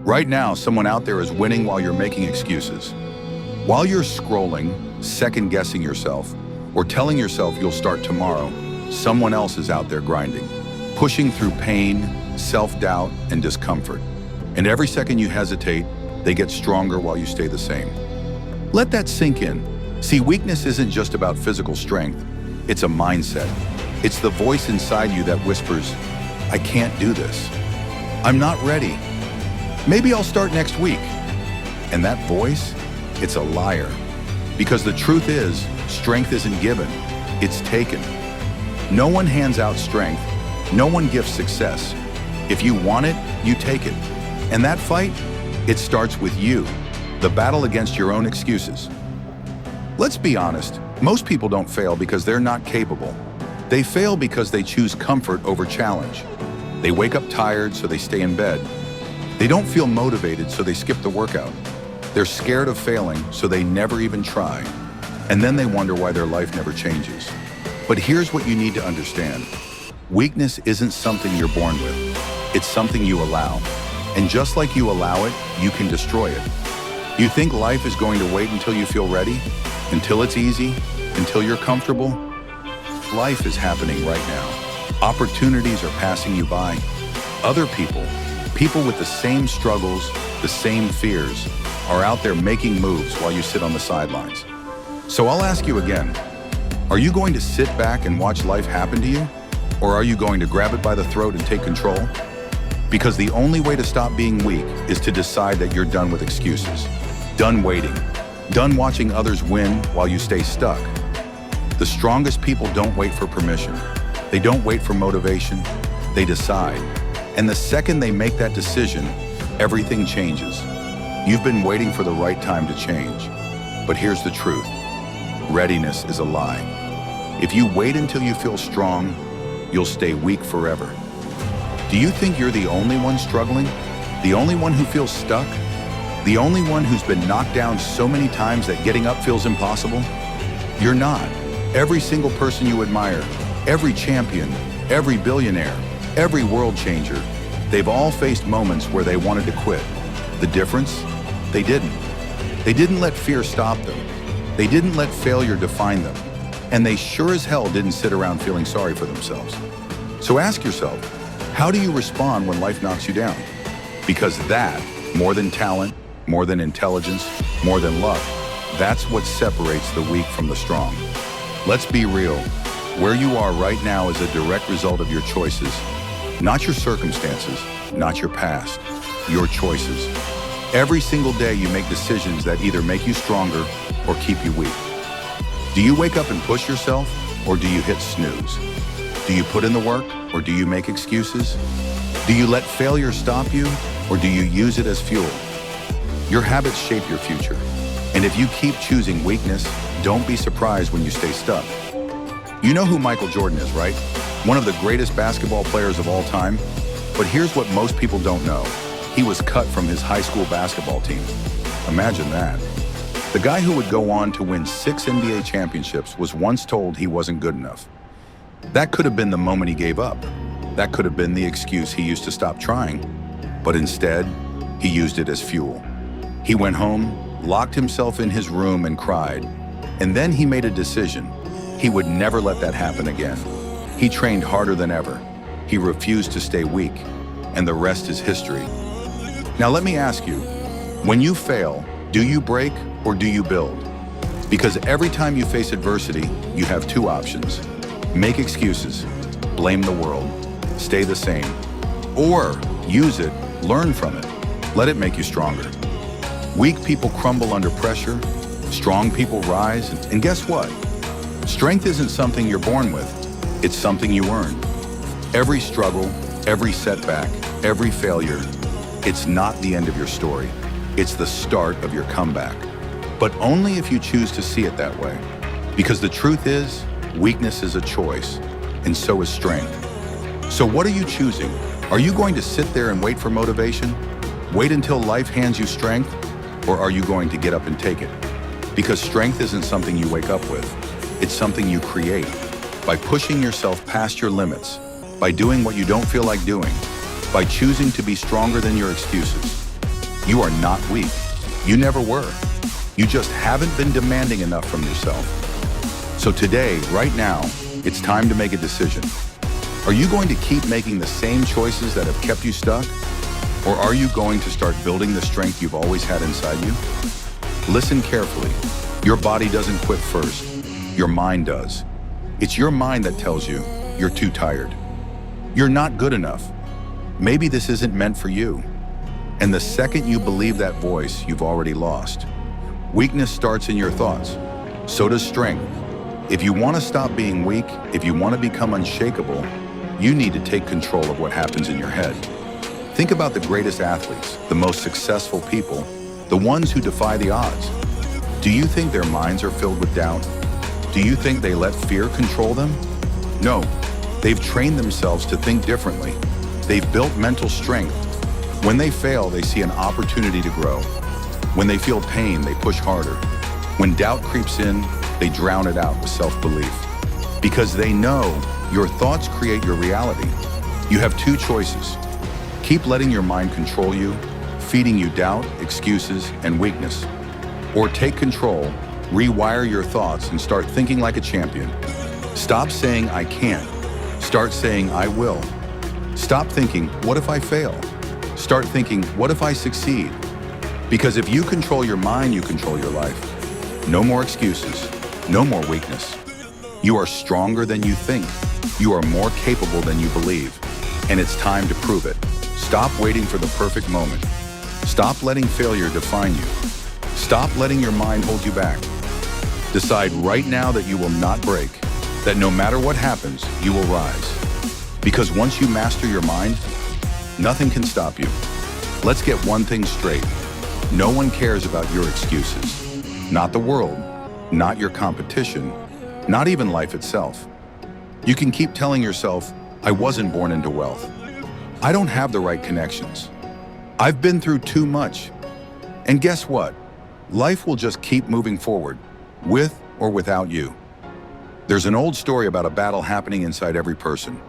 Right now, someone out there is winning while you're making excuses. While you're scrolling, second-guessing yourself, or telling yourself you'll start tomorrow, someone else is out there grinding, pushing through pain, self-doubt, and discomfort. And every second you hesitate, they get stronger while you stay the same. Let that sink in. See, weakness isn't just about physical strength. It's a mindset. It's the voice inside you that whispers, I can't do this. I'm not ready. Maybe I'll start next week. And that voice, it's a liar. Because the truth is, strength isn't given, it's taken. No one hands out strength. No one gifts success. If you want it, you take it. And that fight, it starts with you, the battle against your own excuses. Let's be honest, most people don't fail because they're not capable. They fail because they choose comfort over challenge. They wake up tired, so they stay in bed. They don't feel motivated, so they skip the workout. They're scared of failing, so they never even try. And then they wonder why their life never changes. But here's what you need to understand. Weakness isn't something you're born with. It's something you allow. And just like you allow it, you can destroy it. You think life is going to wait until you feel ready? Until it's easy? Until you're comfortable? Life is happening right now. Opportunities are passing you by. Other people with the same struggles, the same fears, are out there making moves while you sit on the sidelines. So I'll ask you again, are you going to sit back and watch life happen to you? Or are you going to grab it by the throat and take control? Because the only way to stop being weak is to decide that you're done with excuses, done waiting, done watching others win while you stay stuck. The strongest people don't wait for permission. They don't wait for motivation. They decide. And the second they make that decision, everything changes. You've been waiting for the right time to change. But here's the truth. Readiness is a lie. If you wait until you feel strong, you'll stay weak forever. Do you think you're the only one struggling? The only one who feels stuck? The only one who's been knocked down so many times that getting up feels impossible? You're not. Every single person you admire, every champion, every billionaire, every world changer, they've all faced moments where they wanted to quit. The difference? They didn't. They didn't let fear stop them. They didn't let failure define them. And they sure as hell didn't sit around feeling sorry for themselves. So ask yourself, how do you respond when life knocks you down? Because that, more than talent, more than intelligence, more than luck, that's what separates the weak from the strong. Let's be real. Where you are right now is a direct result of your choices. Not your circumstances, not your past, your choices. Every single day you make decisions that either make you stronger or keep you weak. Do you wake up and push yourself, or do you hit snooze? Do you put in the work, or do you make excuses? Do you let failure stop you, or do you use it as fuel? Your habits shape your future. And if you keep choosing weakness, don't be surprised when you stay stuck. You know who Michael Jordan is, right? One of the greatest basketball players of all time. But here's what most people don't know. He was cut from his high school basketball team. Imagine that. The guy who would go on to win 6 NBA championships was once told he wasn't good enough. That could have been the moment he gave up. That could have been the excuse he used to stop trying. But instead, he used it as fuel. He went home, locked himself in his room and cried. And then he made a decision. He would never let that happen again. He trained harder than ever. He refused to stay weak. And the rest is history. Now let me ask you, when you fail, do you break or do you build? Because every time you face adversity, you have two options. Make excuses, blame the world, stay the same, or use it, learn from it, let it make you stronger. Weak people crumble under pressure, strong people rise, and guess what? Strength isn't something you're born with, it's something you earn. Every struggle, every setback, every failure, it's not the end of your story. It's the start of your comeback. But only if you choose to see it that way. Because the truth is, weakness is a choice, and so is strength. So what are you choosing? Are you going to sit there and wait for motivation? Wait until life hands you strength? Or are you going to get up and take it? Because strength isn't something you wake up with. It's something you create. By pushing yourself past your limits, by doing what you don't feel like doing, by choosing to be stronger than your excuses. You are not weak. You never were. You just haven't been demanding enough from yourself. So today, right now, it's time to make a decision. Are you going to keep making the same choices that have kept you stuck? Or are you going to start building the strength you've always had inside you? Listen carefully. Your body doesn't quit first. Your mind does. It's your mind that tells you you're too tired. You're not good enough. Maybe this isn't meant for you. And the second you believe that voice, you've already lost. Weakness starts in your thoughts. So does strength. If you want to stop being weak, if you want to become unshakable, you need to take control of what happens in your head. Think about the greatest athletes, the most successful people, the ones who defy the odds. Do you think their minds are filled with doubt? Do you think they let fear control them? No, they've trained themselves to think differently. They've built mental strength. When they fail, they see an opportunity to grow. When they feel pain, they push harder. When doubt creeps in, they drown it out with self-belief. Because they know your thoughts create your reality. You have two choices. Keep letting your mind control you, feeding you doubt, excuses, and weakness. Or take control, rewire your thoughts, and start thinking like a champion. Stop saying, I can't. Start saying, I will. Stop thinking, what if I fail? Start thinking, what if I succeed? Because if you control your mind, you control your life. No more excuses, no more weakness. You are stronger than you think. You are more capable than you believe. And it's time to prove it. Stop waiting for the perfect moment. Stop letting failure define you. Stop letting your mind hold you back. Decide right now that you will not break, that no matter what happens, you will rise. Because once you master your mind, nothing can stop you. Let's get one thing straight. No one cares about your excuses. Not the world, not your competition, not even life itself. You can keep telling yourself, I wasn't born into wealth. I don't have the right connections. I've been through too much. And guess what? Life will just keep moving forward, with or without you. There's an old story about a battle happening inside every person.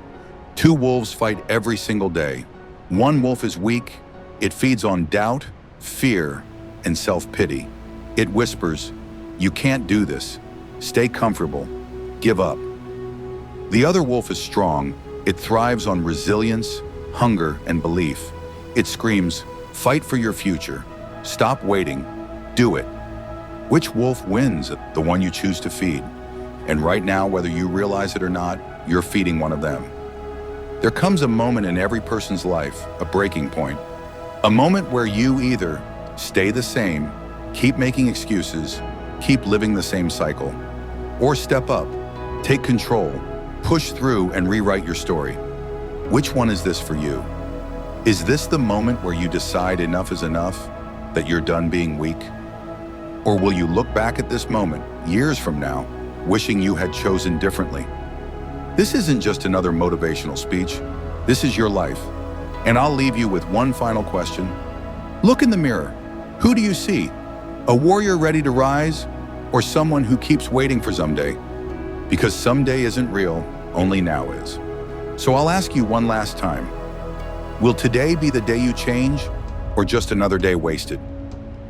Two wolves fight every single day. One wolf is weak. It feeds on doubt, fear, and self-pity. It whispers, you can't do this. Stay comfortable. Give up. The other wolf is strong. It thrives on resilience, hunger, and belief. It screams, fight for your future. Stop waiting. Do it. Which wolf wins? The one you choose to feed. And right now, whether you realize it or not, you're feeding one of them. There comes a moment in every person's life, a breaking point. A moment where you either stay the same, keep making excuses, keep living the same cycle, or step up, take control, push through, and rewrite your story. Which one is this for you? Is this the moment where you decide enough is enough, that you're done being weak? Or will you look back at this moment, years from now, wishing you had chosen differently? This isn't just another motivational speech. This is your life. And I'll leave you with one final question. Look in the mirror. Who do you see? A warrior ready to rise, or someone who keeps waiting for someday? Because someday isn't real, only now is. So I'll ask you one last time. Will today be the day you change, or just another day wasted?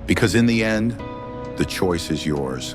Because in the end, the choice is yours.